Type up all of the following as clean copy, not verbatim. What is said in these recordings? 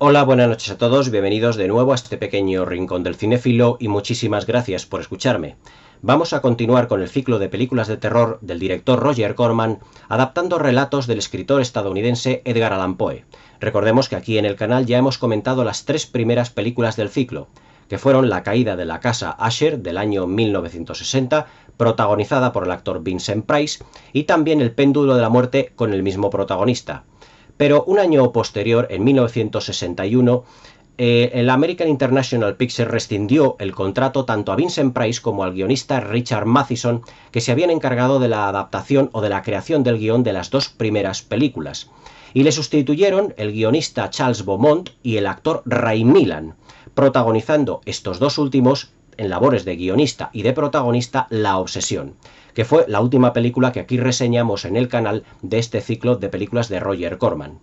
Hola, buenas noches a todos, bienvenidos de nuevo a este pequeño rincón del cinéfilo y muchísimas gracias por escucharme. Vamos a continuar con el ciclo de películas de terror del director Roger Corman, adaptando relatos del escritor estadounidense Edgar Allan Poe. Recordemos que aquí en el canal ya hemos comentado las tres primeras películas del ciclo, que fueron La caída de la casa Usher del año 1960, protagonizada por el actor Vincent Price, y también El péndulo de la muerte con el mismo protagonista. Pero un año posterior, en 1961, el American International Pictures rescindió el contrato tanto a Vincent Price como al guionista Richard Matheson, que se habían encargado de la adaptación o de la creación del guión de las dos primeras películas. Y le sustituyeron el guionista Charles Beaumont y el actor Ray Milland, protagonizando estos dos últimos en labores de guionista y de protagonista La obsesión, que fue la última película que aquí reseñamos en el canal de este ciclo de películas de Roger Corman.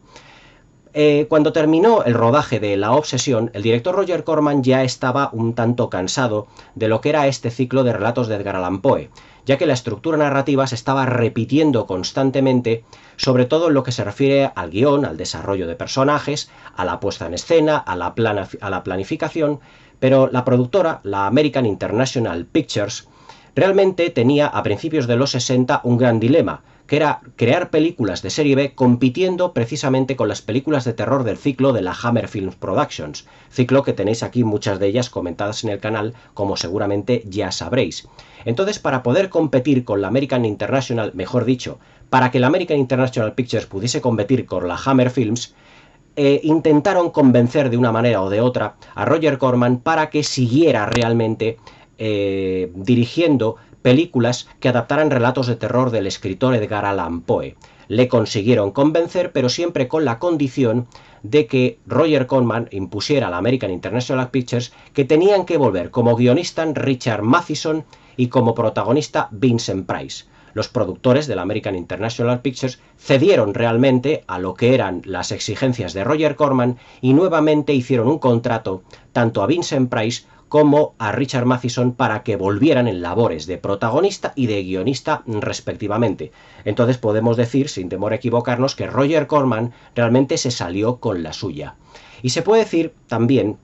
Cuando terminó el rodaje de La obsesión, el director Roger Corman ya estaba un tanto cansado de lo que era este ciclo de relatos de Edgar Allan Poe, ya que la estructura narrativa se estaba repitiendo constantemente, sobre todo en lo que se refiere al guión, al desarrollo de personajes, a la puesta en escena, a la planificación, pero la productora, la American International Pictures, realmente tenía a principios de los 60 un gran dilema, que era crear películas de serie B compitiendo precisamente con las películas de terror del ciclo de la Hammer Films Productions, ciclo que tenéis aquí muchas de ellas comentadas en el canal, como seguramente ya sabréis. Entonces, para poder competir con la American International, mejor dicho, para que la American International Pictures pudiese competir con la Hammer Films, intentaron convencer de una manera o de otra a Roger Corman para que siguiera realmente dirigiendo películas que adaptaran relatos de terror del escritor Edgar Allan Poe. Le consiguieron convencer, pero siempre con la condición de que Roger Corman impusiera a la American International Pictures que tenían que volver como guionista Richard Matheson y como protagonista Vincent Price. Los productores de la American International Pictures cedieron realmente a lo que eran las exigencias de Roger Corman y nuevamente hicieron un contrato tanto a Vincent Price como a Richard Matheson para que volvieran en labores de protagonista y de guionista respectivamente. Entonces podemos decir, sin temor a equivocarnos, que Roger Corman realmente se salió con la suya. Y se puede decir también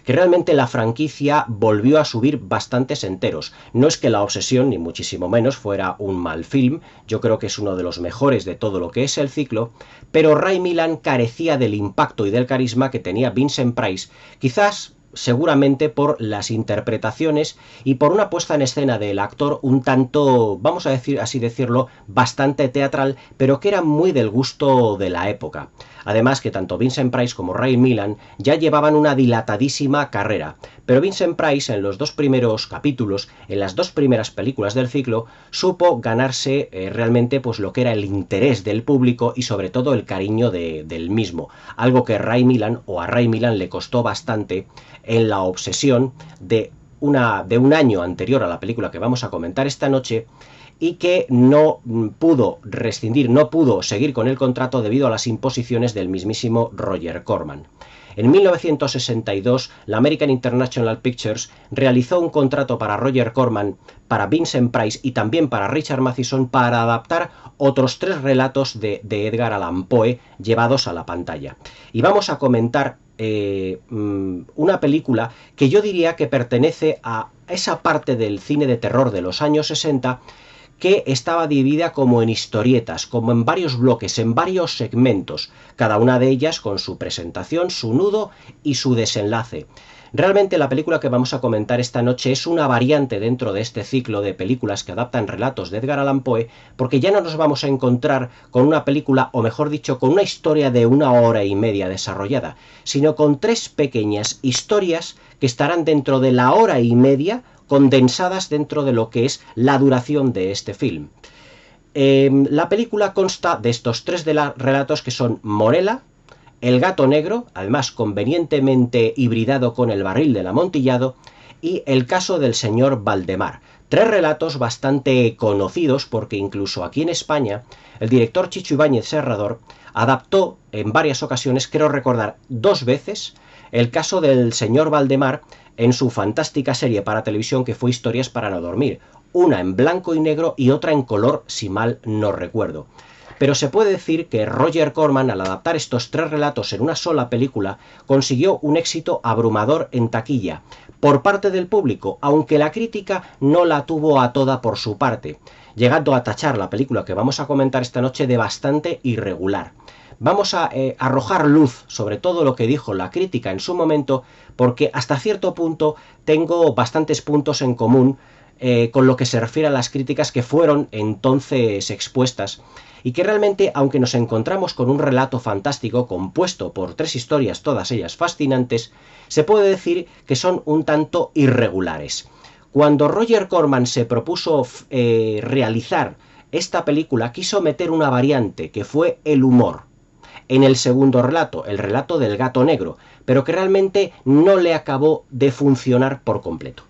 que realmente la franquicia volvió a subir bastantes enteros. No es que La obsesión, ni muchísimo menos, fuera un mal film, yo creo que es uno de los mejores de todo lo que es el ciclo, pero Ray Milland carecía del impacto y del carisma que tenía Vincent Price, quizás seguramente por las interpretaciones y por una puesta en escena del actor un tanto, vamos a decir así decirlo, bastante teatral, pero que era muy del gusto de la época. Además que tanto Vincent Price como Ray Milland ya llevaban una dilatadísima carrera, pero Vincent Price en los dos primeros capítulos, en las dos primeras películas del ciclo, supo ganarse realmente pues lo que era el interés del público y sobre todo el cariño del mismo, algo que a Ray Milland le costó bastante en La obsesión de un año anterior a la película que vamos a comentar esta noche, y que no pudo rescindir, no pudo seguir con el contrato debido a las imposiciones del mismísimo Roger Corman. En 1962, la American International Pictures realizó un contrato para Roger Corman, para Vincent Price y también para Richard Matheson para adaptar otros tres relatos de Edgar Allan Poe llevados a la pantalla. Y vamos a comentar una película que yo diría que pertenece a esa parte del cine de terror de los años 60 que estaba dividida como en historietas, como en varios bloques, en varios segmentos, cada una de ellas con su presentación, su nudo y su desenlace. Realmente la película que vamos a comentar esta noche es una variante dentro de este ciclo de películas que adaptan relatos de Edgar Allan Poe, porque ya no nos vamos a encontrar con una película, o mejor dicho, con una historia de 1 hora y media desarrollada, sino con tres pequeñas historias que estarán dentro de la 1 hora y media, condensadas dentro de lo que es la duración de este film. La película consta de estos tres relatos que son Morella, El gato negro, además convenientemente hibridado con El barril del amontillado, y El caso del señor Valdemar. Tres relatos bastante conocidos porque incluso aquí en España el director Chicho Ibáñez Serrador adaptó en varias ocasiones, creo recordar 2 veces, el caso del señor Valdemar en su fantástica serie para televisión que fue Historias para no dormir, una en blanco y negro y otra en color, si mal no recuerdo. pero se puede decir que Roger Corman, al adaptar estos 3 relatos en una sola película, consiguió un éxito abrumador en taquilla, por parte del público, aunque la crítica no la tuvo a toda por su parte, llegando a tachar la película que vamos a comentar esta noche de bastante irregular. Vamos a arrojar luz sobre todo lo que dijo la crítica en su momento, porque hasta cierto punto tengo bastantes puntos en común con lo que se refiere a las críticas que fueron entonces expuestas, y que realmente, aunque nos encontramos con un relato fantástico compuesto por 3 historias, todas ellas fascinantes, se puede decir que son un tanto irregulares. Cuando Roger Corman se propuso realizar esta película, quiso meter una variante, que fue el humor, en el segundo relato, el relato del gato negro, pero que realmente no le acabó de funcionar por completo.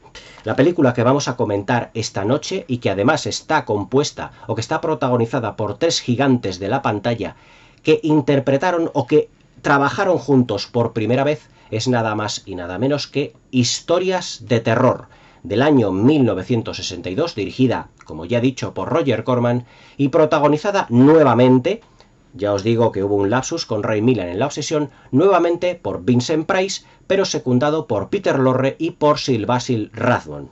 La película que vamos a comentar esta noche, y que además está compuesta o que está protagonizada por 3 gigantes de la pantalla que interpretaron o que trabajaron juntos por primera vez, es nada más y nada menos que Historias de Terror, del año 1962, dirigida, como ya he dicho, por Roger Corman y protagonizada nuevamente, ya os digo que hubo un lapsus con Ray Milland en La Obsesión, nuevamente por Vincent Price, pero secundado por Peter Lorre y por Sir Basil Rathbone.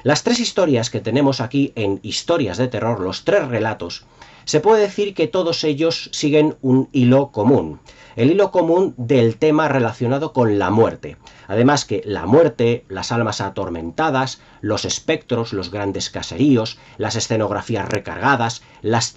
Las 3 historias que tenemos aquí en Historias de Terror, los 3 relatos, se puede decir que todos ellos siguen un hilo común. El hilo común del tema relacionado con la muerte. Además que la muerte, las almas atormentadas, los espectros, los grandes caseríos, las escenografías recargadas, las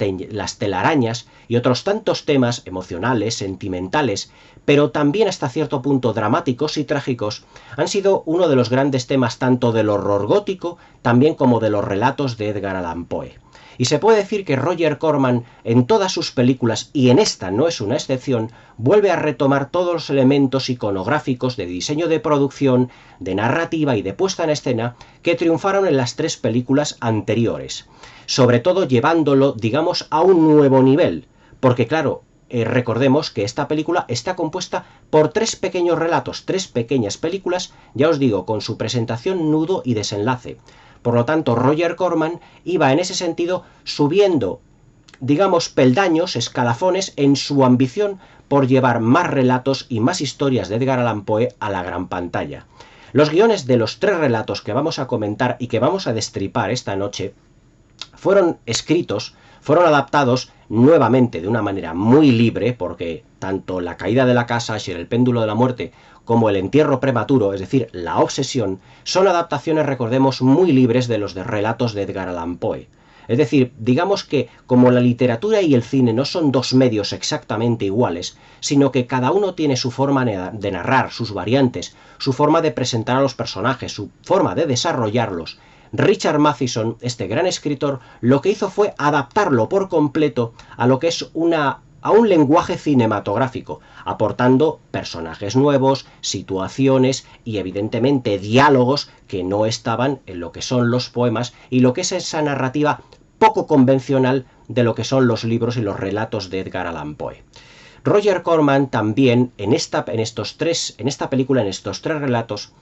telarañas y otros tantos temas emocionales, sentimentales, pero también hasta cierto punto dramáticos y trágicos, han sido uno de los grandes temas tanto del horror gótico, también como de los relatos de Edgar Allan Poe. Y se puede decir que Roger Corman, en todas sus películas, y en esta no es una excepción, vuelve a retomar todos los elementos iconográficos de diseño de producción, de narrativa y de puesta en escena que triunfaron en las 3 películas anteriores. Sobre todo llevándolo, digamos, a un nuevo nivel, porque claro, recordemos que esta película está compuesta por 3 pequeños relatos, 3 pequeñas películas, ya os digo, con su presentación, nudo y desenlace. Por lo tanto, Roger Corman iba en ese sentido subiendo, digamos, peldaños, escalafones en su ambición por llevar más relatos y más historias de Edgar Allan Poe a la gran pantalla. Los guiones de los 3 relatos que vamos a comentar y que vamos a destripar esta noche fueron escritos, fueron adaptados nuevamente de una manera muy libre, porque tanto La caída de la casa Usher, El péndulo de la muerte, como El entierro prematuro, es decir, La obsesión, son adaptaciones, recordemos, muy libres de los relatos de Edgar Allan Poe. Es decir, digamos que como la literatura y el cine no son 2 medios exactamente iguales, sino que cada uno tiene su forma de narrar, sus variantes, su forma de presentar a los personajes, su forma de desarrollarlos, Richard Matheson, este gran escritor, lo que hizo fue adaptarlo por completo a lo que es a un lenguaje cinematográfico, aportando personajes nuevos, situaciones y evidentemente diálogos que no estaban en lo que son los poemas y lo que es esa narrativa poco convencional de lo que son los libros y los relatos de Edgar Allan Poe. Roger Corman también en esta película, en estos 3 relatos,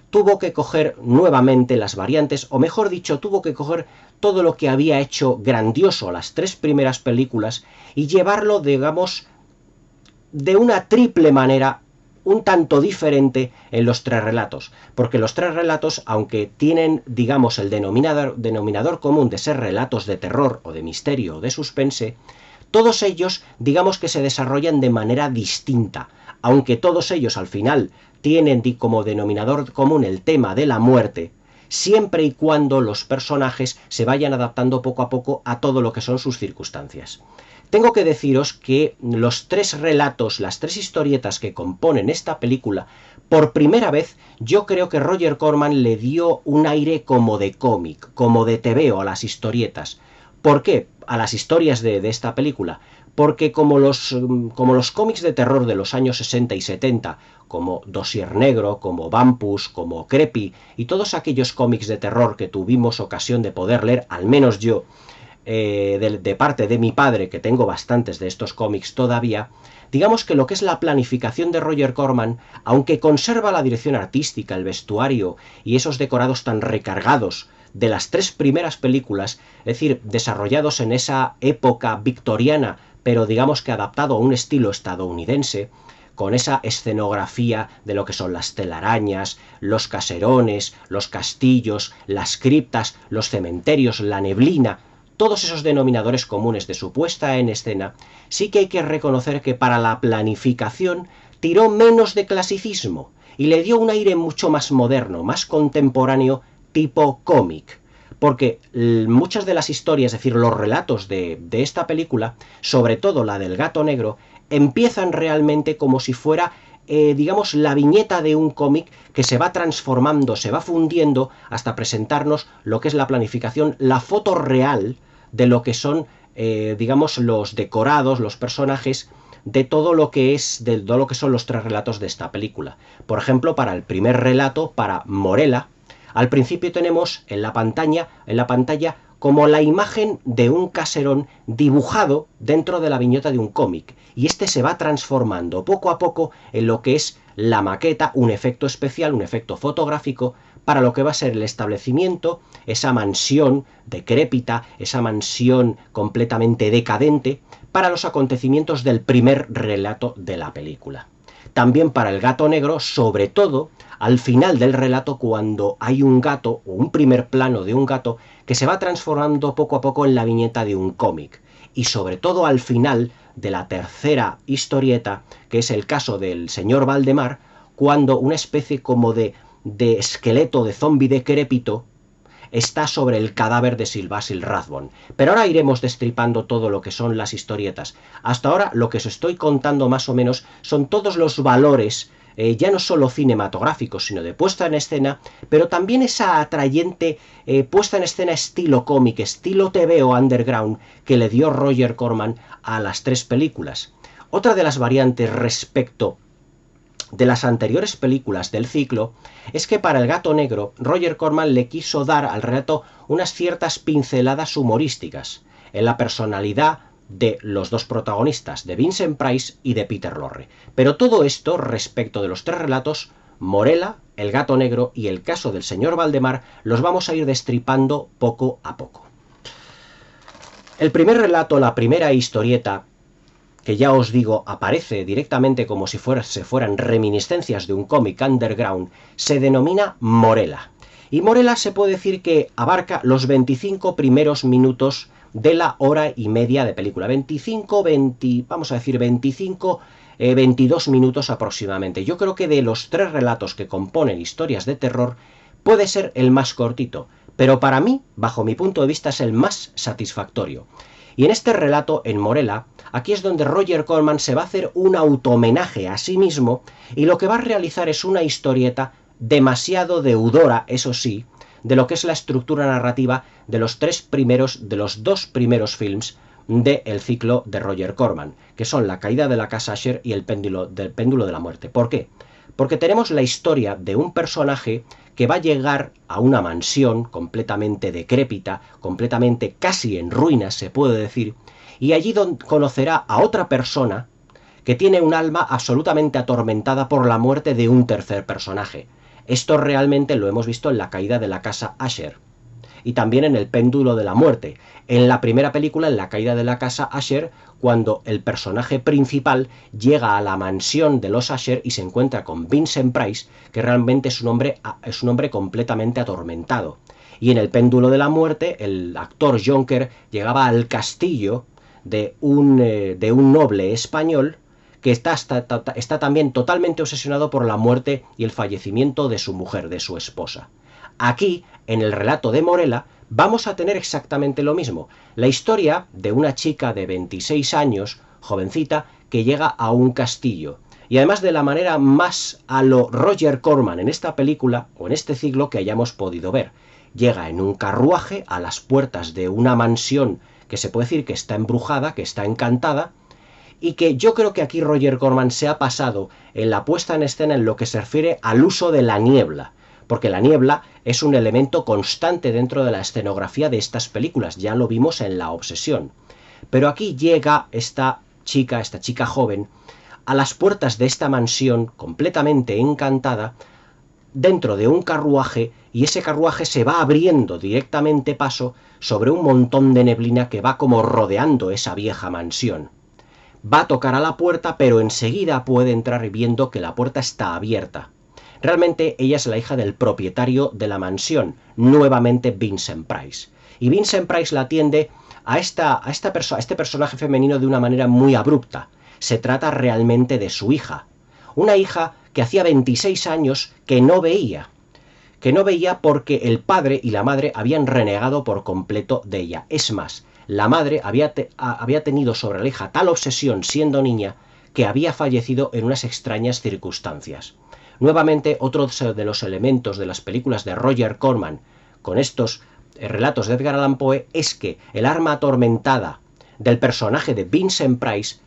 tuvo que coger nuevamente las variantes, o mejor dicho, tuvo que coger todo lo que había hecho grandioso las 3 primeras películas y llevarlo, digamos, de una triple manera un tanto diferente en los 3 relatos, porque los 3 relatos, aunque tienen, digamos, el denominador común de ser relatos de terror o de misterio o de suspense, todos ellos, digamos que se desarrollan de manera distinta, aunque todos ellos al final tienen como denominador común el tema de la muerte, siempre y cuando los personajes se vayan adaptando poco a poco a todo lo que son sus circunstancias. Tengo que deciros que los 3 relatos, las 3 historietas que componen esta película, por primera vez yo creo que Roger Corman le dio un aire como de cómic, como de tebeo a las historietas. ¿Por qué? A las historias de esta película. Porque como los cómics de terror de los años 60 y 70, como Dossier Negro, como Vampus, como Creepy, y todos aquellos cómics de terror que tuvimos ocasión de poder leer, al menos yo, de parte de mi padre, que tengo bastantes de estos cómics todavía, digamos que lo que es la planificación de Roger Corman, aunque conserva la dirección artística, el vestuario y esos decorados tan recargados de las 3 primeras películas, es decir, desarrollados en esa época victoriana, pero digamos que adaptado a un estilo estadounidense, con esa escenografía de lo que son las telarañas, los caserones, los castillos, las criptas, los cementerios, la neblina, todos esos denominadores comunes de su puesta en escena, sí que hay que reconocer que para la planificación tiró menos de clasicismo y le dio un aire mucho más moderno, más contemporáneo, tipo cómic. Porque muchas de las historias, es decir, los relatos de esta película, sobre todo la del gato negro, empiezan realmente como si fuera, digamos, la viñeta de un cómic que se va transformando, se va fundiendo hasta presentarnos lo que es la planificación, la foto real de lo que son, digamos, los decorados, los personajes, de todo lo que son los 3 relatos de esta película. Por ejemplo, para el primer relato, para Morella, al principio tenemos en la pantalla como la imagen de un caserón dibujado dentro de la viñeta de un cómic, y este se va transformando poco a poco en lo que es la maqueta, un efecto especial, un efecto fotográfico, para lo que va a ser el establecimiento, esa mansión decrépita, esa mansión completamente decadente, para los acontecimientos del primer relato de la película. También para el gato negro, sobre todo al final del relato, cuando hay un gato o un primer plano de un gato que se va transformando poco a poco en la viñeta de un cómic. Y sobre todo al final de la tercera historieta, que es el caso del señor Valdemar, cuando una especie como de esqueleto de zombi decrépito está sobre el cadáver de Sir Basil Rathbone. Pero ahora iremos destripando todo lo que son las historietas. Hasta ahora lo que os estoy contando más o menos son todos los valores, ya no solo cinematográficos, sino de puesta en escena, pero también esa atrayente puesta en escena estilo cómic, estilo TV o underground que le dio Roger Corman a las 3 películas. Otra de las variantes respecto de las anteriores películas del ciclo es que para el gato negro Roger Corman le quiso dar al relato unas ciertas pinceladas humorísticas en la personalidad de los 2 protagonistas, de Vincent Price y de Peter Lorre. Pero todo esto respecto de los 3 relatos, Morella, el gato negro y el caso del señor Valdemar, los vamos a ir destripando poco a poco. El primer relato, la primera historieta, que ya os digo, aparece directamente como si fueran reminiscencias de un cómic underground, se denomina Morella. Y Morella se puede decir que abarca los 25 primeros minutos de la hora y media de película. 22 minutos aproximadamente. Yo creo que de los 3 relatos que componen historias de terror, puede ser el más cortito, pero para mí, bajo mi punto de vista, es el más satisfactorio. Y en este relato, en Morella, aquí es donde Roger Corman se va a hacer un autohomenaje a sí mismo, y lo que va a realizar es una historieta demasiado deudora, eso sí, de lo que es la estructura narrativa de los 2 primeros films del ciclo de Roger Corman, que son La caída de la casa Usher y El péndulo de la muerte. ¿Por qué? Porque tenemos la historia de un personaje que va a llegar a una mansión completamente decrépita, completamente casi en ruinas, se puede decir, y allí conocerá a otra persona que tiene un alma absolutamente atormentada por la muerte de un tercer personaje. Esto realmente lo hemos visto en La caída de la casa Usher y también en El péndulo de la muerte. En la primera película, en La caída de la casa Usher, cuando el personaje principal llega a la mansión de los Usher y se encuentra con Vincent Price, que realmente es un hombre completamente atormentado. Y en El péndulo de la muerte, el actor Jonker llegaba al castillo de un noble español que está también totalmente obsesionado por la muerte y el fallecimiento de su mujer, de su esposa. Aquí, en el relato de Morella, vamos a tener exactamente lo mismo. La historia de una chica de 26 años, jovencita, que llega a un castillo. Y además de la manera más a lo Roger Corman en esta película, o en este ciclo que hayamos podido ver. Llega en un carruaje a las puertas de una mansión que se puede decir que está embrujada, que está encantada, y que yo creo que aquí Roger Corman se ha pasado en la puesta en escena en lo que se refiere al uso de la niebla, porque la niebla es un elemento constante dentro de la escenografía de estas películas, ya lo vimos en La obsesión. Pero aquí llega esta chica joven, a las puertas de esta mansión completamente encantada, dentro de un carruaje, y ese carruaje se va abriendo directamente paso sobre un montón de neblina que va como rodeando esa vieja mansión. va a tocar a la puerta, pero enseguida puede entrar viendo que la puerta está abierta. Realmente ella es la hija del propietario de la mansión, nuevamente Vincent Price. Y Vincent Price la atiende a este personaje femenino de una manera muy abrupta. Se trata realmente de su hija. Una hija que hacía 26 años que no veía porque el padre y la madre habían renegado por completo de ella. Es más, la madre había tenido sobre la hija tal obsesión siendo niña que había fallecido en unas extrañas circunstancias. Nuevamente, otro de los elementos de las películas de Roger Corman con estos relatos de Edgar Allan Poe es que el alma atormentada del personaje de Vincent Price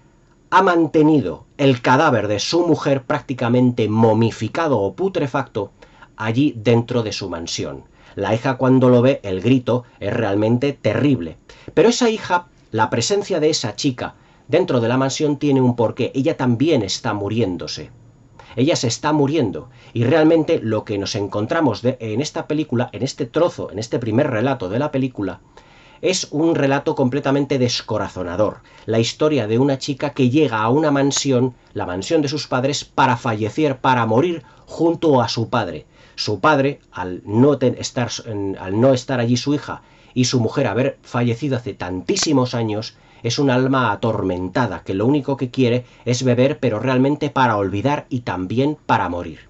ha mantenido el cadáver de su mujer prácticamente momificado o putrefacto allí dentro de su mansión. La hija, cuando lo ve, el grito es realmente terrible. Pero esa hija, la presencia de esa chica dentro de la mansión tiene un porqué. Ella también está muriéndose. Ella se está muriendo. Y realmente lo que nos encontramos en esta película, en este trozo, en este primer relato de la película, es un relato completamente descorazonador. La historia de una chica que llega a una mansión, la mansión de sus padres, para fallecer, para morir junto a su padre. Su padre, al no estar allí su hija y su mujer haber fallecido hace tantísimos años, es un alma atormentada que lo único que quiere es beber, pero realmente para olvidar y también para morir.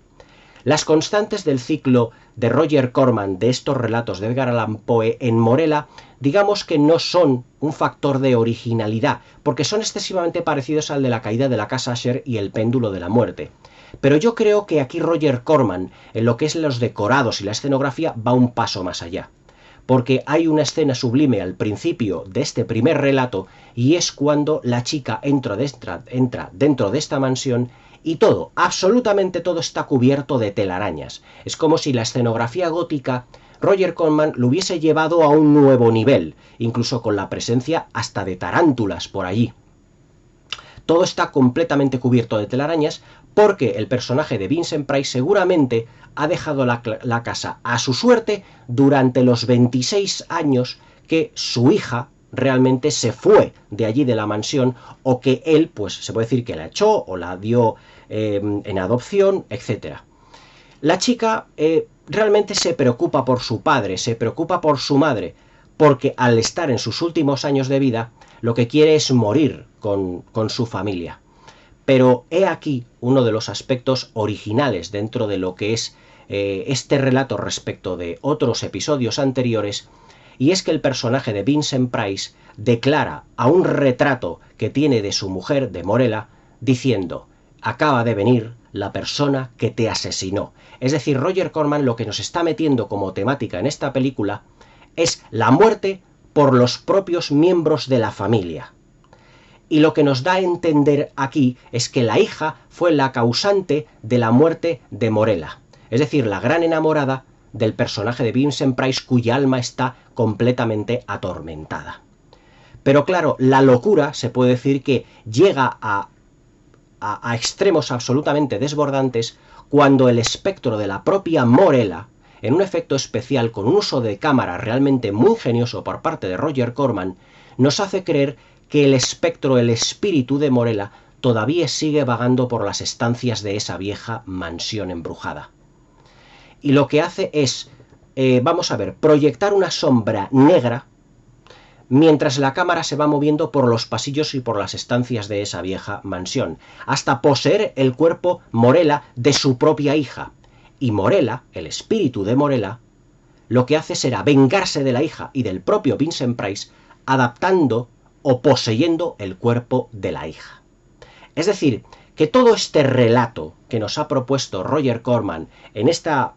Las constantes del ciclo de Roger Corman de estos relatos de Edgar Allan Poe en Morella, digamos que no son un factor de originalidad, porque son excesivamente parecidos al de La caída de la casa Usher y El péndulo de la muerte. Pero yo creo que aquí Roger Corman, en lo que es los decorados y la escenografía, va un paso más allá. Porque hay una escena sublime al principio de este primer relato, y es cuando la chica entra dentro de esta mansión y todo, absolutamente todo está cubierto de telarañas. Es como si la escenografía gótica Roger Corman lo hubiese llevado a un nuevo nivel, incluso con la presencia hasta de tarántulas por allí. Todo está completamente cubierto de telarañas porque el personaje de Vincent Price seguramente ha dejado la casa a su suerte durante los 26 años que su hija realmente se fue de allí de la mansión, o que él, pues se puede decir que la echó o la dio en adopción, etc. La chica realmente se preocupa por su padre, se preocupa por su madre, porque al estar en sus últimos años de vida, lo que quiere es morir con su familia. Pero he aquí uno de los aspectos originales dentro de lo que es este relato respecto de otros episodios anteriores, y es que el personaje de Vincent Price declara a un retrato que tiene de su mujer, de Morella, diciendo: acaba de venir la persona que te asesinó. Es decir, Roger Corman lo que nos está metiendo como temática en esta película es la muerte por los propios miembros de la familia. Y lo que nos da a entender aquí es que la hija fue la causante de la muerte de Morella. Es decir, la gran enamorada del personaje de Vincent Price, cuya alma está completamente atormentada. Pero claro, la locura se puede decir que llega a extremos absolutamente desbordantes cuando el espectro de la propia Morella, en un efecto especial con un uso de cámara realmente muy ingenioso por parte de Roger Corman, nos hace creer que el espectro, el espíritu de Morella, todavía sigue vagando por las estancias de esa vieja mansión embrujada. Y lo que hace es, vamos a ver, proyectar una sombra negra mientras la cámara se va moviendo por los pasillos y por las estancias de esa vieja mansión, hasta poseer el cuerpo Morella de su propia hija. Y Morella, el espíritu de Morella, lo que hace será vengarse de la hija y del propio Vincent Price, adaptando o poseyendo el cuerpo de la hija. Es decir, que todo este relato que nos ha propuesto Roger Corman en esta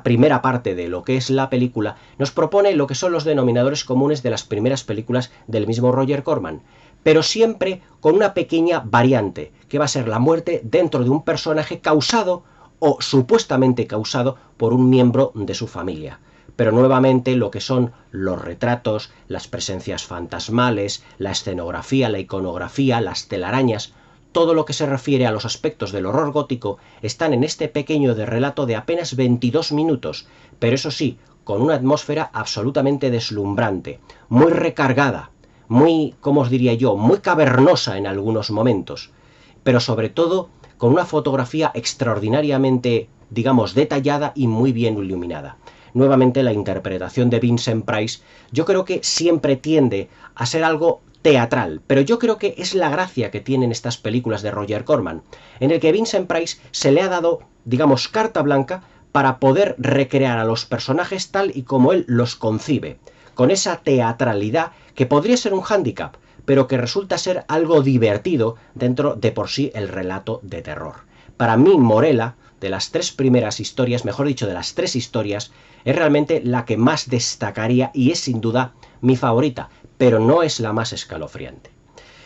primera parte de lo que es la película, nos propone lo que son los denominadores comunes de las primeras películas del mismo Roger Corman, pero siempre con una pequeña variante, que va a ser la muerte dentro de un personaje causado o supuestamente causado por un miembro de su familia. Pero nuevamente lo que son los retratos, las presencias fantasmales, la escenografía, la iconografía, las telarañas, todo lo que se refiere a los aspectos del horror gótico están en este pequeño relato de apenas 22 minutos, pero eso sí, con una atmósfera absolutamente deslumbrante, muy recargada, muy, ¿cómo os diría yo?, muy cavernosa en algunos momentos, pero sobre todo con una fotografía extraordinariamente, digamos, detallada y muy bien iluminada. Nuevamente, la interpretación de Vincent Price yo creo que siempre tiende a ser algo teatral, pero yo creo que es la gracia que tienen estas películas de Roger Corman, en el que Vincent Price se le ha dado, digamos, carta blanca para poder recrear a los personajes tal y como él los concibe, con esa teatralidad que podría ser un hándicap, pero que resulta ser algo divertido dentro de por sí el relato de terror. Para mí, Morella, de las tres primeras historias, mejor dicho, de las tres historias, es realmente la que más destacaría y es sin duda mi favorita, pero no es la más escalofriante.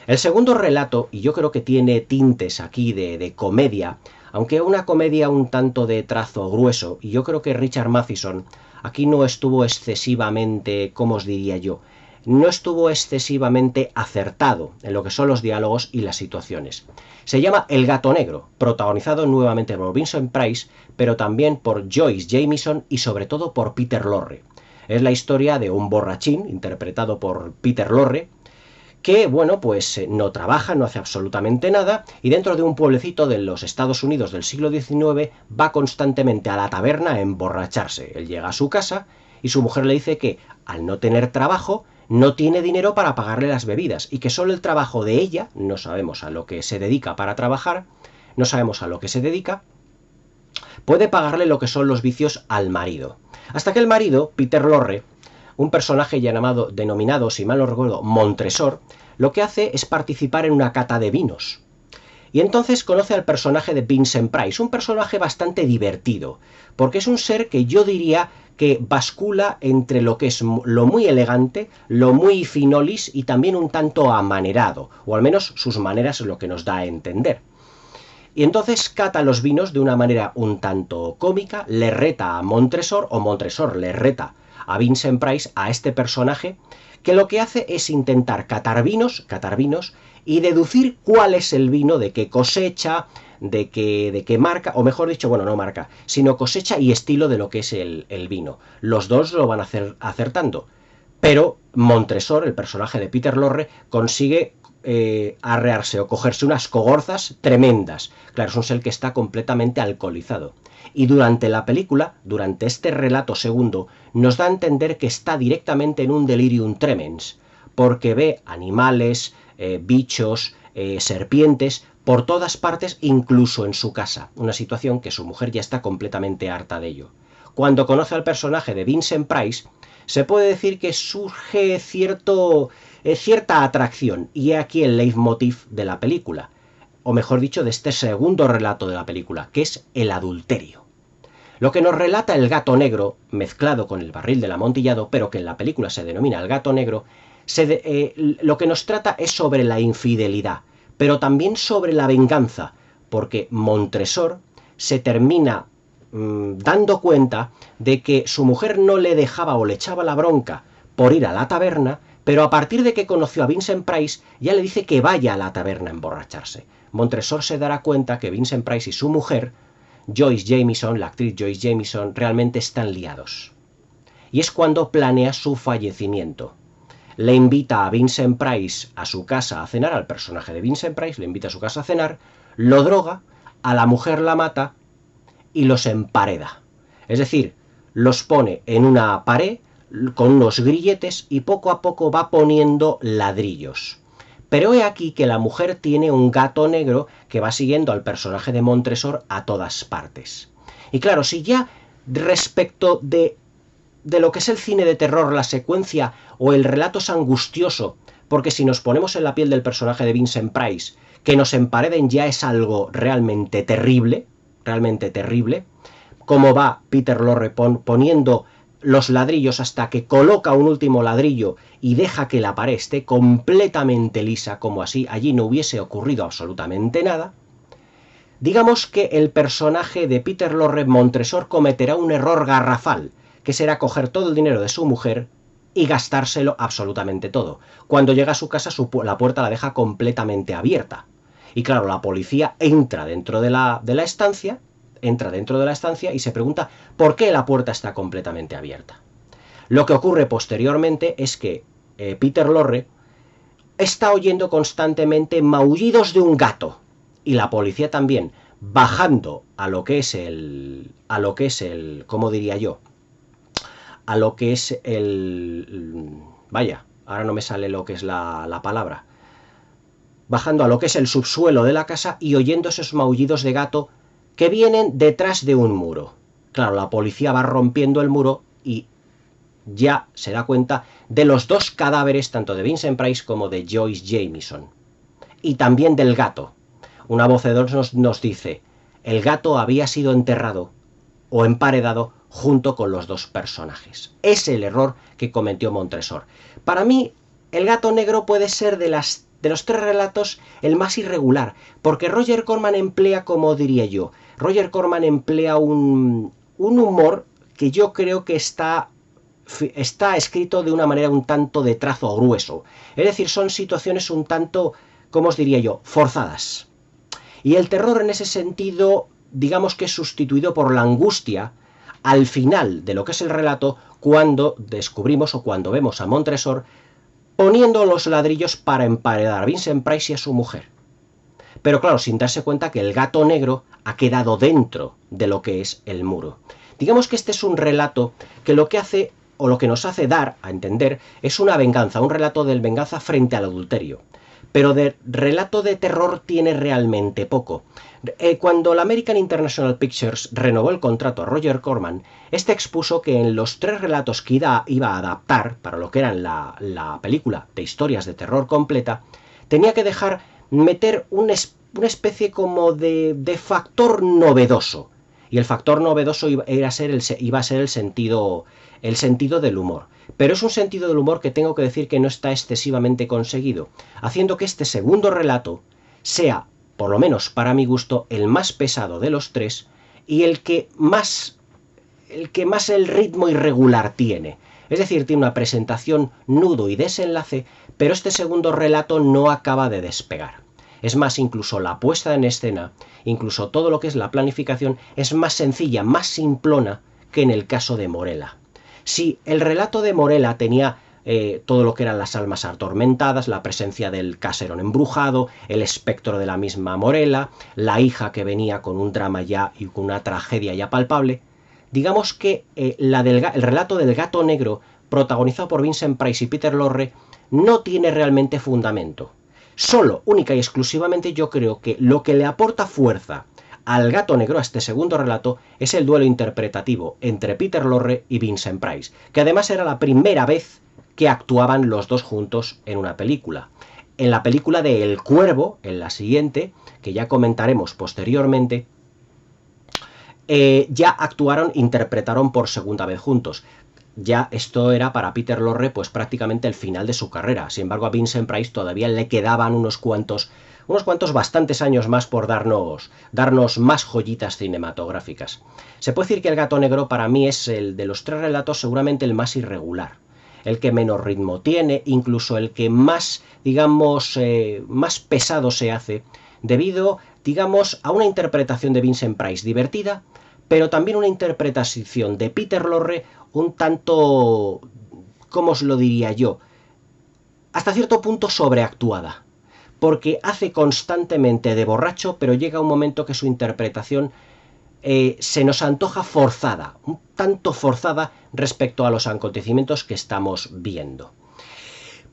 El segundo relato, y yo creo que tiene tintes aquí de comedia, aunque una comedia un tanto de trazo grueso, y yo creo que Richard Matheson aquí no estuvo excesivamente, ¿cómo os diría yo?, no estuvo excesivamente acertado en lo que son los diálogos y las situaciones. Se llama El gato negro, protagonizado nuevamente por Vincent Price, pero también por Joyce Jamieson y sobre todo por Peter Lorre. Es la historia de un borrachín, interpretado por Peter Lorre, que, bueno, pues no trabaja, no hace absolutamente nada, y dentro de un pueblecito de los Estados Unidos del siglo XIX va constantemente a la taberna a emborracharse. Él llega a su casa y su mujer le dice que, al no tener trabajo, no tiene dinero para pagarle las bebidas y que solo el trabajo de ella, no sabemos a lo que se dedica para trabajar, no sabemos a lo que se dedica, puede pagarle lo que son los vicios al marido. Hasta que el marido, Peter Lorre, un personaje ya denominado, si mal no recuerdo, Montresor, lo que hace es participar en una cata de vinos. Y entonces conoce al personaje de Vincent Price, un personaje bastante divertido, porque es un ser que yo diría que bascula entre lo que es lo muy elegante, lo muy finolis y también un tanto amanerado, o al menos sus maneras es lo que nos da a entender. Y entonces cata los vinos de una manera un tanto cómica, le reta a Montresor, o Montresor le reta a Vincent Price, a este personaje, que lo que hace es intentar catar vinos y deducir cuál es el vino, de qué cosecha, de qué marca, o mejor dicho, bueno, no marca, sino cosecha y estilo de lo que es el vino. Los dos lo van a hacer acertando, pero Montresor, el personaje de Peter Lorre, consigue arrearse o cogerse unas cogorzas tremendas. Claro, es un ser que está completamente alcoholizado. Y durante la película, durante este relato segundo, nos da a entender que está directamente en un delirium tremens, porque ve animales, bichos, serpientes, por todas partes, incluso en su casa. Una situación que su mujer ya está completamente harta de ello. Cuando conoce al personaje de Vincent Price, se puede decir que surge cierta atracción, y aquí el leitmotiv de la película, o mejor dicho, de este segundo relato de la película, que es el adulterio. Lo que nos relata el gato negro, mezclado con el barril del amontillado, pero que en la película se denomina el gato negro, lo que nos trata es sobre la infidelidad, pero también sobre la venganza, porque Montresor se termina dando cuenta de que su mujer no le dejaba o le echaba la bronca por ir a la taberna, pero a partir de que conoció a Vincent Price ya le dice que vaya a la taberna a emborracharse. Montresor se dará cuenta que Vincent Price y su mujer, Joyce Jamieson, la actriz Joyce Jamieson, realmente están liados. Y es cuando planea su fallecimiento. Le invita a Vincent Price a su casa a cenar, al personaje de Vincent Price, le invita a su casa a cenar, lo droga, a la mujer la mata y los empareda. Es decir, los pone en una pared con unos grilletes y poco a poco va poniendo ladrillos. Pero he aquí que la mujer tiene un gato negro que va siguiendo al personaje de Montresor a todas partes. Y claro, si ya respecto de lo que es el cine de terror, la secuencia o el relato es angustioso, porque si nos ponemos en la piel del personaje de Vincent Price, que nos empareden ya es algo realmente terrible, cómo va Peter Lorre poniendo los ladrillos hasta que coloca un último ladrillo y deja que la pared esté completamente lisa, como así allí no hubiese ocurrido absolutamente nada. Digamos que el personaje de Peter Lorre, Montresor, cometerá un error garrafal, que será coger todo el dinero de su mujer y gastárselo absolutamente todo. Cuando llega a su casa, la puerta la deja completamente abierta. Y claro, la policía entra dentro de la estancia, y se pregunta por qué la puerta está completamente abierta. Lo que ocurre posteriormente es que Peter Lorre está oyendo constantemente maullidos de un gato. Y la policía también, bajando a lo que es el, ¿cómo diría yo? A lo que es el, vaya, ahora no me sale lo que es la palabra. Bajando a lo que es el subsuelo de la casa y oyendo esos maullidos de gato que vienen detrás de un muro. Claro, la policía va rompiendo el muro y ya se da cuenta de los dos cadáveres, tanto de Vincent Price como de Joyce Jameson. Y también del gato. Una voz de dos nos dice, el gato había sido enterrado o emparedado junto con los dos personajes. Es el error que cometió Montresor. Para mí, el gato negro puede ser de los tres relatos el más irregular, porque Roger Corman emplea, como diría yo, Roger Corman emplea un humor que yo creo que está escrito de una manera un tanto de trazo grueso. Es decir, son situaciones un tanto, ¿cómo os diría yo?, forzadas. Y el terror en ese sentido, digamos que es sustituido por la angustia al final de lo que es el relato, cuando descubrimos o cuando vemos a Montresor poniendo los ladrillos para emparedar a Vincent Price y a su mujer. Pero claro, sin darse cuenta que el gato negro ha quedado dentro de lo que es el muro. Digamos que este es un relato que lo que hace, o lo que nos hace dar a entender, es una venganza, un relato de venganza frente al adulterio. Pero de relato de terror tiene realmente poco. Cuando la American International Pictures renovó el contrato a Roger Corman, este expuso que en los tres relatos que iba a adaptar para lo que eran la película de historias de terror completa, tenía que meter una especie como de factor novedoso. Y el factor novedoso iba a ser el sentido del humor. Pero es un sentido del humor que tengo que decir que no está excesivamente conseguido, haciendo que este segundo relato sea, por lo menos para mi gusto, el más pesado de los tres y el que más el ritmo irregular tiene. Es decir, tiene una presentación, nudo y desenlace, pero este segundo relato no acaba de despegar. Es más, incluso la puesta en escena, incluso todo lo que es la planificación, es más sencilla, más simplona que en el caso de Morella. Si el relato de Morella tenía todo lo que eran las almas atormentadas, la presencia del caserón embrujado, el espectro de la misma Morella, la hija que venía con un drama ya y con una tragedia ya palpable, digamos que el relato del gato negro, protagonizado por Vincent Price y Peter Lorre, no tiene realmente fundamento. Solo, única y exclusivamente, yo creo que lo que le aporta fuerza al gato negro, a este segundo relato, es el duelo interpretativo entre Peter Lorre y Vincent Price, que además era la primera vez que actuaban los dos juntos en una película. En la película de El Cuervo, en la siguiente, que ya comentaremos posteriormente, ya interpretaron por segunda vez juntos. Ya esto era para Peter Lorre pues prácticamente el final de su carrera. Sin embargo, a Vincent Price todavía le quedaban unos cuantos bastantes años más por darnos más joyitas cinematográficas. Se puede decir que El Gato Negro para mí es el de los tres relatos seguramente el más irregular, el que menos ritmo tiene, incluso el que más, digamos, más pesado se hace, debido, digamos, a una interpretación de Vincent Price divertida, pero también una interpretación de Peter Lorre un tanto, ¿cómo os lo diría yo?, hasta cierto punto sobreactuada, porque hace constantemente de borracho, pero llega un momento que su interpretación se nos antoja forzada, un tanto forzada respecto a los acontecimientos que estamos viendo.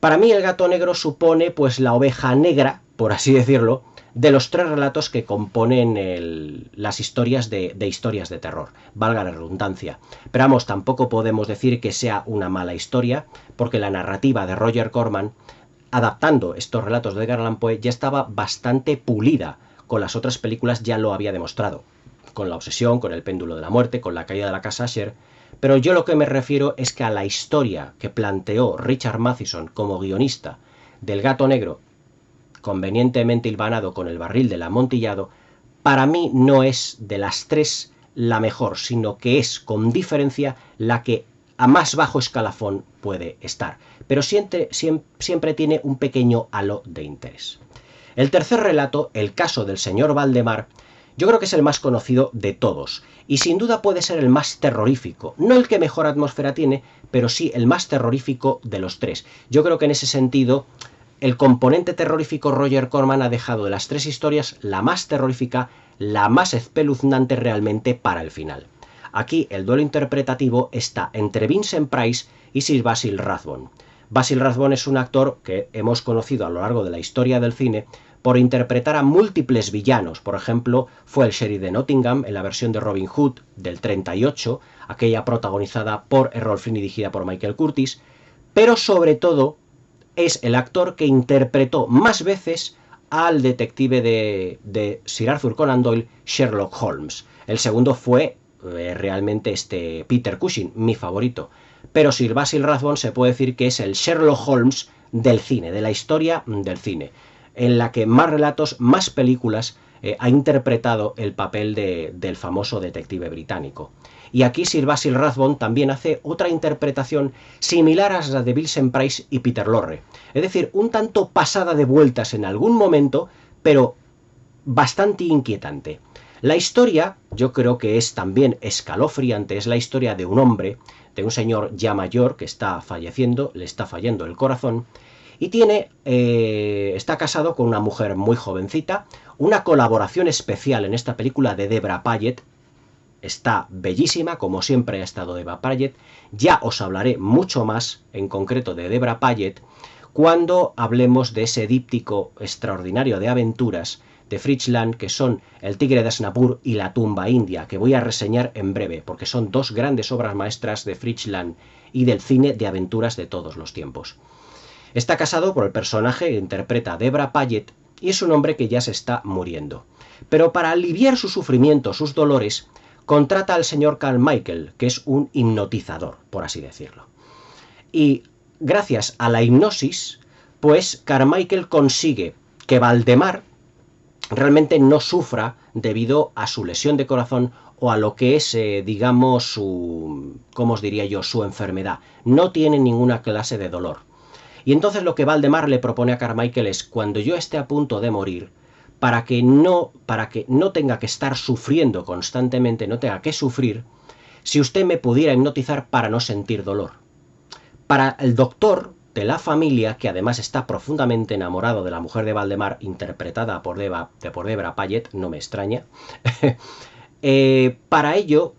Para mí El Gato Negro supone pues la oveja negra, por así decirlo, de los tres relatos que componen las historias de historias de terror, valga la redundancia. Pero vamos, tampoco podemos decir que sea una mala historia, porque la narrativa de Roger Corman, adaptando estos relatos de Edgar Allan Poe, ya estaba bastante pulida. Con las otras películas ya lo había demostrado, con La Obsesión, con El Péndulo de la Muerte, con La Caída de la Casa Usher. Pero yo lo que me refiero es que a la historia que planteó Richard Matheson como guionista del Gato Negro, convenientemente hilvanado con El Barril del Amontillado, para mí no es de las tres la mejor, sino que es con diferencia la que a más bajo escalafón puede estar, pero siempre tiene un pequeño halo de interés. El tercer relato, El caso del señor Valdemar, yo creo que es el más conocido de todos, y sin duda puede ser el más terrorífico, no el que mejor atmósfera tiene, pero sí el más terrorífico de los tres. Yo creo que en ese sentido el componente terrorífico Roger Corman ha dejado de las 3 historias la más terrorífica, la más espeluznante realmente para el final. Aquí el duelo interpretativo está entre Vincent Price y Sir Basil Rathbone. Basil Rathbone es un actor que hemos conocido a lo largo de la historia del cine por interpretar a múltiples villanos. Por ejemplo, fue el sheriff de Nottingham en la versión de Robin Hood del 38, aquella protagonizada por Errol Flynn y dirigida por Michael Curtis, pero sobre todo es el actor que interpretó más veces al detective de Sir Arthur Conan Doyle, Sherlock Holmes. El segundo fue realmente Peter Cushing, mi favorito. Pero Sir Basil Rathbone se puede decir que es el Sherlock Holmes del cine, de la historia del cine, en la que más relatos, más películas ha interpretado el papel del famoso detective británico. Y aquí Sir Basil Rathbone también hace otra interpretación similar a la de Vincent Price y Peter Lorre. Es decir, un tanto pasada de vueltas en algún momento, pero bastante inquietante. La historia, yo creo que es también escalofriante, es la historia de un hombre, de un señor ya mayor que está falleciendo, le está fallando el corazón, y está casado con una mujer muy jovencita, una colaboración especial en esta película de Debra Paget. Está bellísima, como siempre ha estado Debra Paget. Ya os hablaré mucho más, en concreto, de Debra Paget, cuando hablemos de ese díptico extraordinario de aventuras de Fritz Lang, que son El tigre de Asnapur y La tumba india, que voy a reseñar en breve, porque son dos grandes obras maestras de Fritz Lang y del cine de aventuras de todos los tiempos. Está casado por el personaje que interpreta a Debra Paget y es un hombre que ya se está muriendo. Pero para aliviar su sufrimiento, sus dolores, contrata al señor Carmichael, que es un hipnotizador, por así decirlo. Y gracias a la hipnosis, pues Carmichael consigue que Valdemar realmente no sufra debido a su lesión de corazón o a lo que es, digamos, ¿cómo os diría yo?, su enfermedad. No tiene ninguna clase de dolor. Y entonces lo que Valdemar le propone a Carmichael es, cuando yo esté a punto de morir, para que no tenga que estar sufriendo constantemente, no tenga que sufrir, si usted me pudiera hipnotizar para no sentir dolor. Para el doctor de la familia, que además está profundamente enamorado de la mujer de Valdemar, interpretada por Debra Paget, no me extraña, para ello,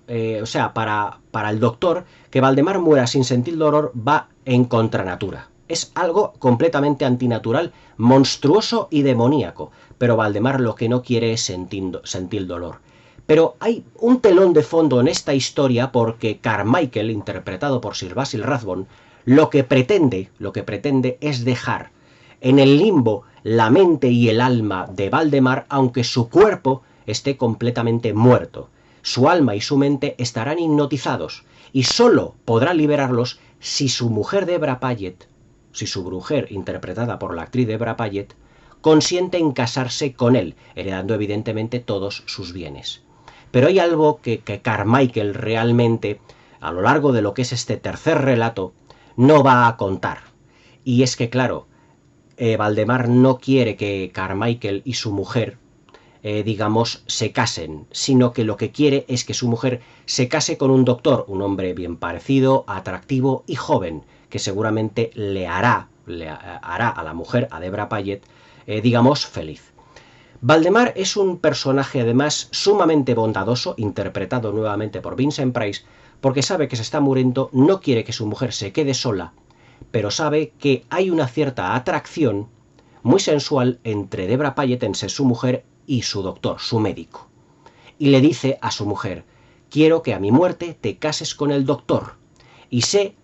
para el doctor, que Valdemar muera sin sentir dolor va en contranatura. Es algo completamente antinatural, monstruoso y demoníaco, pero Valdemar lo que no quiere es sentir dolor. Pero hay un telón de fondo en esta historia porque Carmichael, interpretado por Sir Basil Rathbone, lo que pretende es dejar en el limbo la mente y el alma de Valdemar, aunque su cuerpo esté completamente muerto. Su alma y su mente estarán hipnotizados y solo podrá liberarlos si su mujer Debra Paget, si su mujer, interpretada por la actriz Debra Paget, consiente en casarse con él, heredando evidentemente todos sus bienes. Pero hay algo que Carmichael realmente, a lo largo de lo que es este tercer relato, no va a contar. Y es que, claro, Valdemar no quiere que Carmichael y su mujer, digamos, se casen, sino que lo que quiere es que su mujer se case con un doctor, un hombre bien parecido, atractivo y joven, que seguramente le hará a la mujer, a Debra Paget, digamos, feliz. Valdemar es un personaje además sumamente bondadoso, interpretado nuevamente por Vincent Price, porque sabe que se está muriendo, no quiere que su mujer se quede sola, pero sabe que hay una cierta atracción muy sensual entre Debra Paget, en ser su mujer, y su doctor, su médico. Y le dice a su mujer: quiero que a mi muerte te cases con el doctor, y sé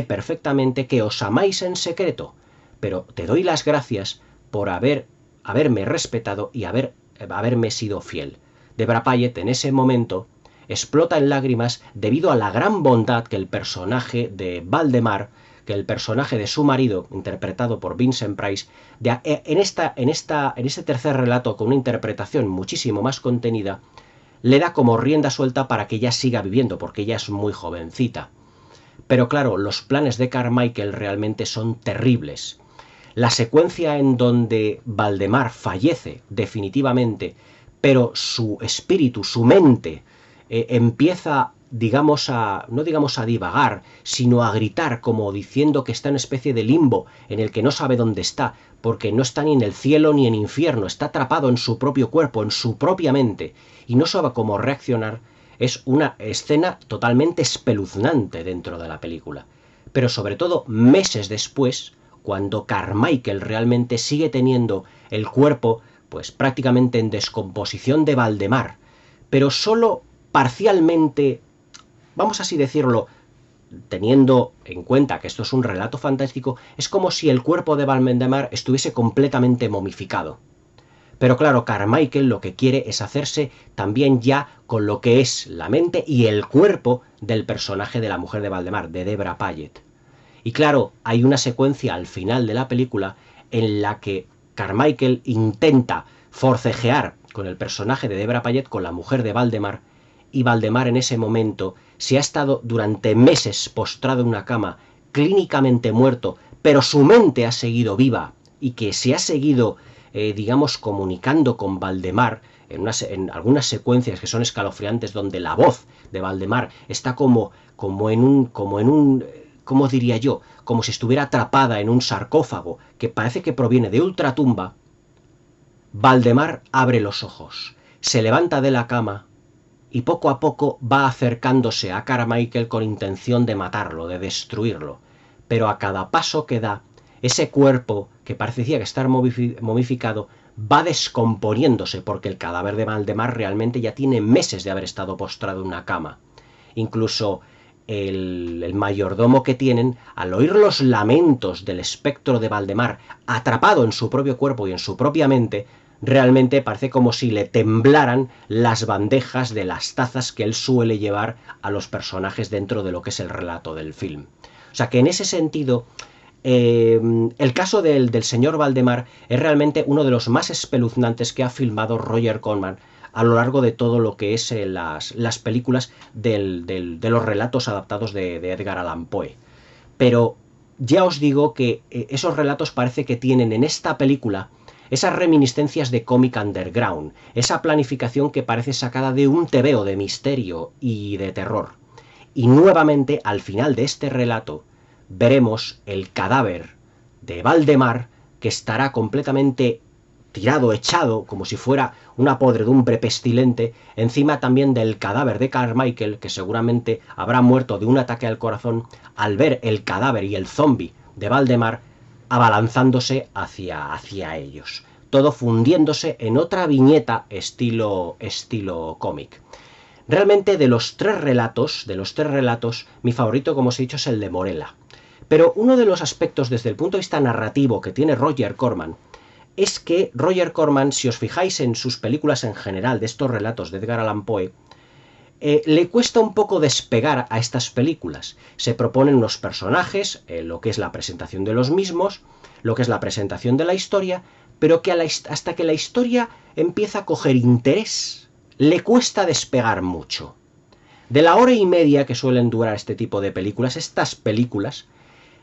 perfectamente que os amáis en secreto, pero te doy las gracias por haberme respetado y haberme sido fiel. Debra Paget en ese momento explota en lágrimas debido a la gran bondad que el personaje de Valdemar, que el personaje de su marido, interpretado por Vincent Price, en este tercer relato, con una interpretación muchísimo más contenida, le da como rienda suelta para que ella siga viviendo, porque ella es muy jovencita. Pero claro, los planes de Carmichael realmente son terribles. La secuencia en donde Valdemar fallece definitivamente, pero su espíritu, su mente, empieza, no digamos a divagar, sino a gritar, como diciendo que está en una especie de limbo en el que no sabe dónde está, porque no está ni en el cielo ni en infierno, está atrapado en su propio cuerpo, en su propia mente, y no sabe cómo reaccionar, es una escena totalmente espeluznante dentro de la película. Pero sobre todo, meses después, cuando Carmichael realmente sigue teniendo el cuerpo, pues prácticamente en descomposición de Valdemar, pero solo parcialmente, vamos así decirlo, teniendo en cuenta que esto es un relato fantástico, es como si el cuerpo de Valdemar estuviese completamente momificado. Pero claro, Carmichael lo que quiere es hacerse también ya con lo que es la mente y el cuerpo del personaje de la mujer de Valdemar, de Debra Paget. Y claro, hay una secuencia al final de la película en la que Carmichael intenta forcejear con el personaje de Debra Paget, con la mujer de Valdemar, y Valdemar en ese momento se ha estado durante meses postrado en una cama, clínicamente muerto, pero su mente ha seguido viva y que se ha seguido, digamos, comunicando con Valdemar en algunas secuencias que son escalofriantes, donde la voz de Valdemar está como en un, ¿cómo diría yo? Como si estuviera atrapada en un sarcófago que parece que proviene de ultratumba. Valdemar abre los ojos, se levanta de la cama y poco a poco va acercándose a Carmichael con intención de matarlo, de destruirlo. Pero a cada paso que da, ese cuerpo que parecía que estar momificado va descomponiéndose, porque el cadáver de Valdemar realmente ya tiene meses de haber estado postrado en una cama. Incluso el mayordomo que tienen, al oír los lamentos del espectro de Valdemar atrapado en su propio cuerpo y en su propia mente, realmente parece como si le temblaran las bandejas de las tazas que él suele llevar a los personajes dentro de lo que es el relato del film. O sea que en ese sentido, el caso del señor Valdemar es realmente uno de los más espeluznantes que ha filmado Roger Corman a lo largo de todo lo que es las películas de los relatos adaptados de Edgar Allan Poe. Pero ya os digo que esos relatos parece que tienen en esta película esas reminiscencias de cómic underground, esa planificación que parece sacada de un tebeo de misterio y de terror. Y nuevamente, al final de este relato, veremos el cadáver de Valdemar, que estará completamente tirado, echado, como si fuera una podredumbre pestilente, encima también del cadáver de Carmichael, que seguramente habrá muerto de un ataque al corazón, al ver el cadáver y el zombi de Valdemar abalanzándose hacia ellos. Todo fundiéndose en otra viñeta estilo cómic. Realmente de los tres relatos, mi favorito, como os he dicho, es el de Morella. Pero uno de los aspectos desde el punto de vista narrativo que tiene Roger Corman es que Roger Corman, si os fijáis en sus películas en general de estos relatos de Edgar Allan Poe, le cuesta un poco despegar a estas películas. Se proponen unos personajes, lo que es la presentación de los mismos, lo que es la presentación de la historia, pero que hasta que la historia empieza a coger interés, le cuesta despegar mucho. De la hora y media que suelen durar este tipo de películas, estas películas,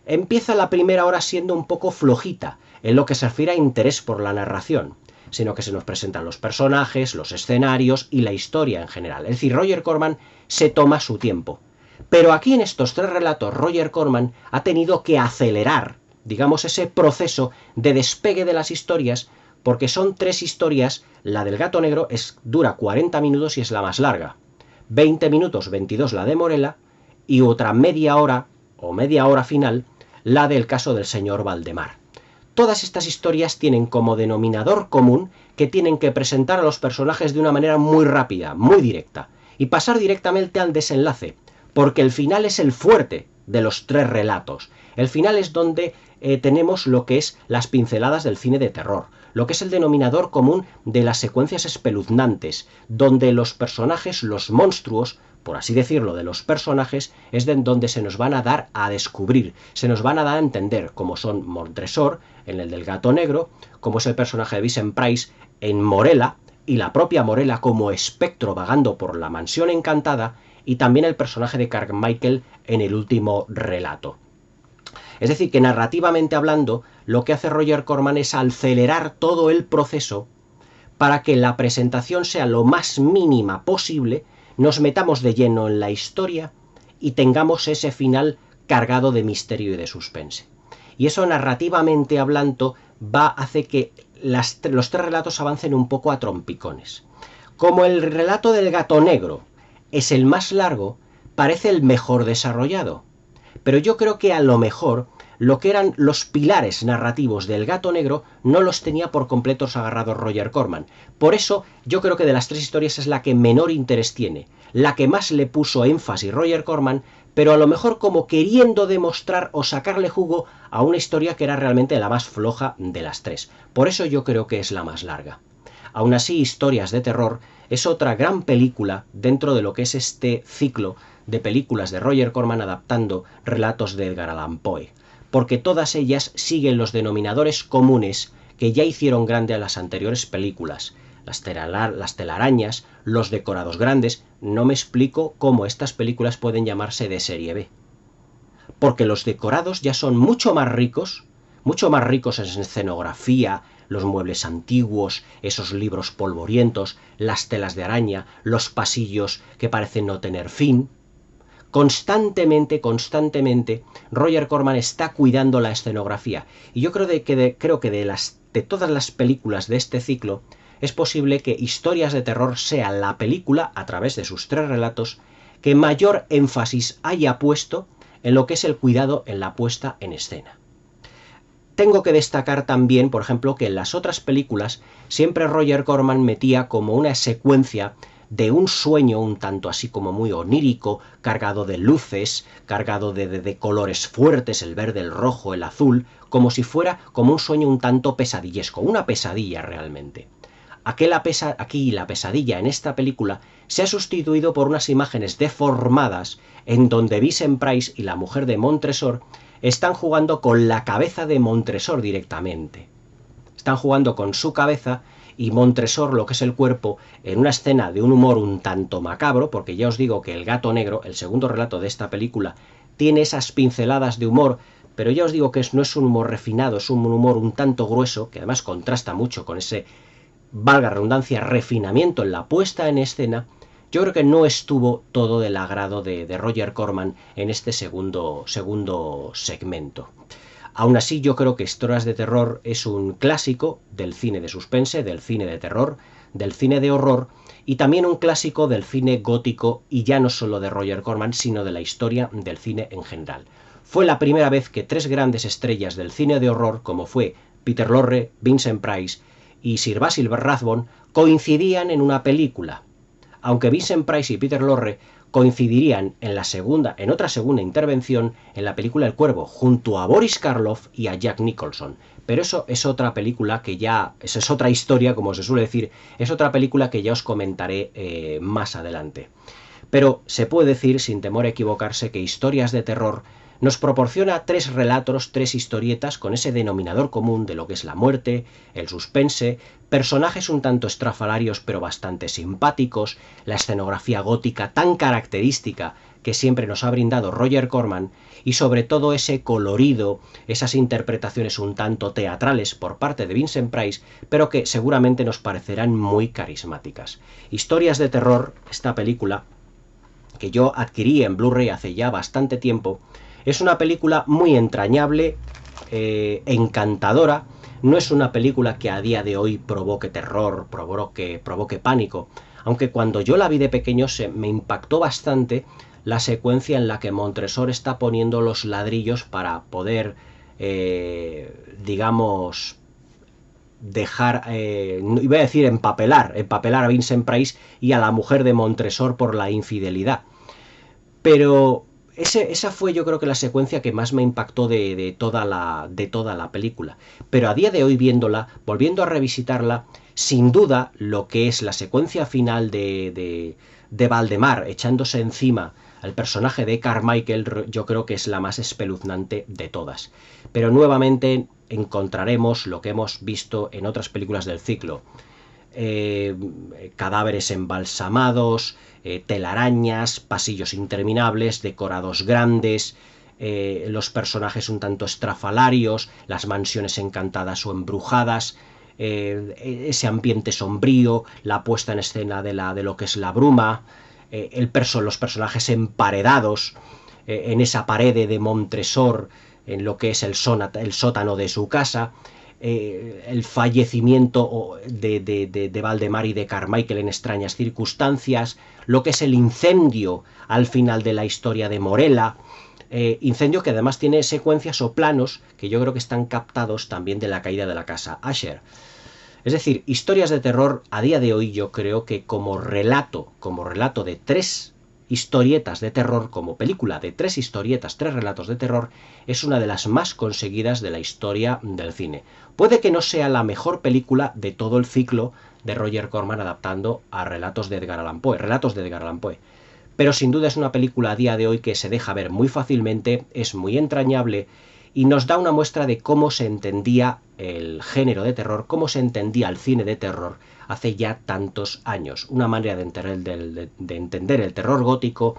empieza la primera hora siendo un poco flojita en lo que se refiere a interés por la narración, sino que se nos presentan los personajes, los escenarios y la historia en general. Es decir, Roger Corman se toma su tiempo. Pero aquí en estos tres relatos, Roger Corman ha tenido que acelerar, digamos, ese proceso de despegue de las historias, porque son tres historias. La del gato negro dura 40 minutos y es la más larga. 20 minutos, 22 la de Morella, y otra media hora final la del caso del señor Valdemar. Todas estas historias tienen como denominador común que tienen que presentar a los personajes de una manera muy rápida, muy directa, y pasar directamente al desenlace, porque el final es el fuerte de los tres relatos. El final es donde tenemos lo que es las pinceladas del cine de terror, lo que es el denominador común de las secuencias espeluznantes, donde los personajes, los monstruos, por así decirlo, de los personajes, es de donde se nos van a dar a descubrir, se nos van a dar a entender, como son Montresor, en el del gato negro, como es el personaje de Vincent Price en Morella, y la propia Morella como espectro vagando por la mansión encantada, y también el personaje de Carmichael en el último relato. Es decir, que narrativamente hablando, lo que hace Roger Corman es acelerar todo el proceso para que la presentación sea lo más mínima posible, nos metamos de lleno en la historia y tengamos ese final cargado de misterio y de suspense. Y eso, narrativamente hablando, hace que los tres relatos avancen un poco a trompicones. Como el relato del gato negro es el más largo, parece el mejor desarrollado. Pero yo creo que a lo mejor lo que eran los pilares narrativos del gato negro no los tenía por completos agarrados Roger Corman. Por eso yo creo que de las tres historias es la que menor interés tiene, la que más le puso énfasis Roger Corman, pero a lo mejor como queriendo demostrar o sacarle jugo a una historia que era realmente la más floja de las tres. Por eso yo creo que es la más larga. Aún así, Historias de Terror es otra gran película dentro de lo que es este ciclo de películas de Roger Corman adaptando relatos de Edgar Allan Poe, porque todas ellas siguen los denominadores comunes que ya hicieron grande a las anteriores películas. Las telarañas, los decorados grandes. No me explico cómo estas películas pueden llamarse de serie B, porque los decorados ya son mucho más ricos en escenografía, los muebles antiguos, esos libros polvorientos, las telas de araña, los pasillos que parecen no tener fin. Constantemente, Roger Corman está cuidando la escenografía. Y yo creo que de todas las películas de este ciclo, es posible que Historias de Terror sea la película, a través de sus tres relatos, que mayor énfasis haya puesto en lo que es el cuidado en la puesta en escena. Tengo que destacar también, por ejemplo, que en las otras películas siempre Roger Corman metía como una secuencia de un sueño un tanto así como muy onírico, cargado de luces, cargado de colores fuertes, el verde, el rojo, el azul, como si fuera como un sueño un tanto pesadillesco, una pesadilla realmente. Aquí la pesadilla en esta película se ha sustituido por unas imágenes deformadas en donde Vincent Price y la mujer de Montresor están jugando con la cabeza de Montresor directamente. Están jugando con su cabeza y Montresor, lo que es el cuerpo, en una escena de un humor un tanto macabro, porque ya os digo que El gato negro, el segundo relato de esta película, tiene esas pinceladas de humor, pero ya os digo que no es un humor refinado, es un humor un tanto grueso, que además contrasta mucho con ese, valga redundancia, refinamiento en la puesta en escena. Yo creo que no estuvo todo del agrado de Roger Corman en este segundo segmento. Aún así, yo creo que Historias de Terror es un clásico del cine de suspense, del cine de terror, del cine de horror, y también un clásico del cine gótico, y ya no solo de Roger Corman, sino de la historia del cine en general. Fue la primera vez que tres grandes estrellas del cine de horror, como fue Peter Lorre, Vincent Price y Sir Basil Rathbone, coincidían en una película. Aunque Vincent Price y Peter Lorre coincidirían en otra segunda intervención en la película El Cuervo, junto a Boris Karloff y a Jack Nicholson. Pero eso es otra película eso es otra historia, como se suele decir, es otra película que ya os comentaré más adelante. Pero se puede decir, sin temor a equivocarse, que Historias de Terror nos proporciona tres relatos, tres historietas con ese denominador común de lo que es la muerte, el suspense, personajes un tanto estrafalarios pero bastante simpáticos, la escenografía gótica tan característica que siempre nos ha brindado Roger Corman y sobre todo ese colorido, esas interpretaciones un tanto teatrales por parte de Vincent Price, pero que seguramente nos parecerán muy carismáticas. Historias de Terror, esta película, que yo adquirí en Blu-ray hace ya bastante tiempo, es una película muy entrañable, encantadora. No es una película que a día de hoy provoque terror, provoque pánico, aunque cuando yo la vi de pequeño me impactó bastante la secuencia en la que Montresor está poniendo los ladrillos para poder, digamos, dejar, iba a decir empapelar a Vincent Price y a la mujer de Montresor por la infidelidad. Pero esa fue, yo creo, que la secuencia que más me impactó de toda la película. Pero a día de hoy, viéndola, volviendo a revisitarla, sin duda lo que es la secuencia final de Valdemar echándose encima al personaje de Carmichael, yo creo que es la más espeluznante de todas. Pero nuevamente encontraremos lo que hemos visto en otras películas del ciclo. Cadáveres embalsamados, telarañas, pasillos interminables, decorados grandes, los personajes un tanto estrafalarios, las mansiones encantadas o embrujadas, ese ambiente sombrío, la puesta en escena de lo que es la bruma, los personajes emparedados en esa pared de Montresor, en lo que es el sótano de su casa, el fallecimiento de Valdemar y de Carmichael en extrañas circunstancias, lo que es el incendio al final de la historia de Morella, incendio que además tiene secuencias o planos que yo creo que están captados también de la caída de la casa Usher. Es decir, historias de terror a día de hoy yo creo que como relato de 3 historietas de terror, como película de 3 historietas, 3 relatos de terror, es una de las más conseguidas de la historia del cine. Puede que no sea la mejor película de todo el ciclo de Roger Corman adaptando a relatos de Edgar Allan Poe, pero sin duda es una película a día de hoy que se deja ver muy fácilmente, es muy entrañable y nos da una muestra de cómo se entendía el género de terror, cómo se entendía el cine de terror hace ya tantos años. Una manera de entender el terror gótico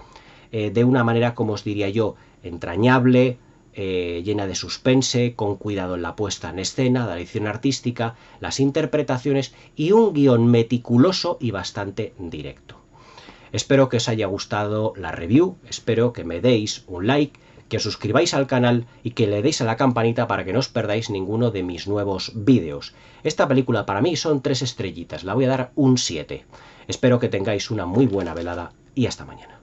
de una manera, como os diría yo, entrañable, llena de suspense, con cuidado en la puesta en escena, la dirección artística, las interpretaciones y un guión meticuloso y bastante directo. Espero que os haya gustado la review, espero que me deis un like, que os suscribáis al canal y que le deis a la campanita para que no os perdáis ninguno de mis nuevos vídeos. Esta película para mí son 3 estrellitas, la voy a dar un 7. Espero que tengáis una muy buena velada y hasta mañana.